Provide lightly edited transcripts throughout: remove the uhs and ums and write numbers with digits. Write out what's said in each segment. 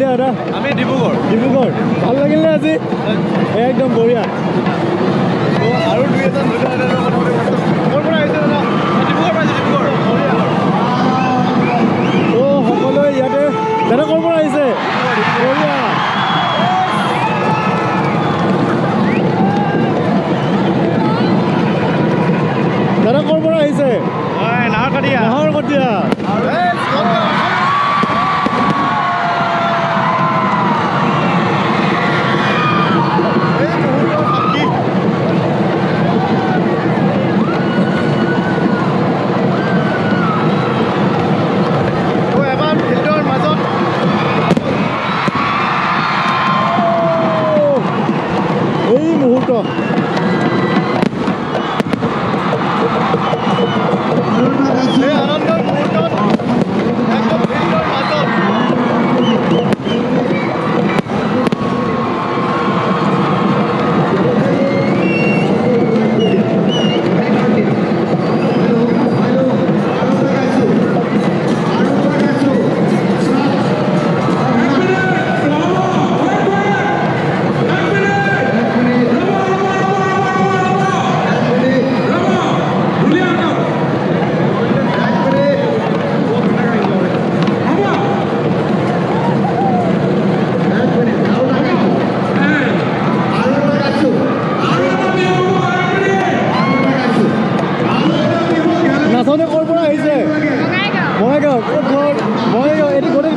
কলিয়া দাদা আমি ডিব্ৰুগড় ভাল লাগিল নে আজি একদম বঢ়িয়া আৰু দুই এজন ক'ৰ পৰা আহিছে দাদা ডিব্ৰুগড় পাইছে ডিব্ৰুগড় সকলোৱে ইয়াতে দাদা ক'ৰ পৰা আহিছে বঢ়িয়া দাদা ক'ৰ পৰা আহিছে নাহৰকটীয়া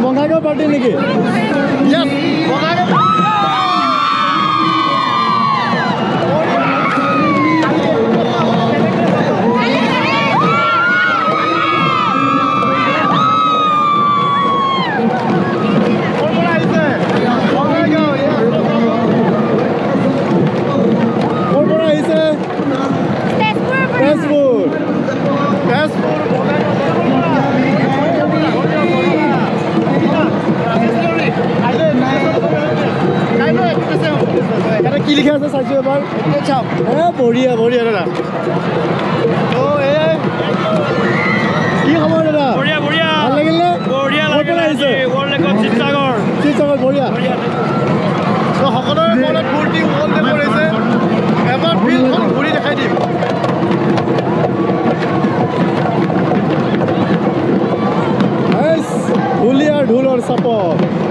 বঙাইগাঁও পাৰ্টি নেকি কি লিখা আছে চাইছো এবাৰ বঢ়িয়া বঢ়িয়া দাদা কি খবৰ দাদা ভাল লাগিল নে শিৱসাগৰ বঢ়িয়া সকলোৰে মনত ফূৰ্তি কৰিছে এবাৰ ফিল্ডখন ঘূৰি দেখাই দিম ঢুলীয়াৰ ঢোলৰ চাপত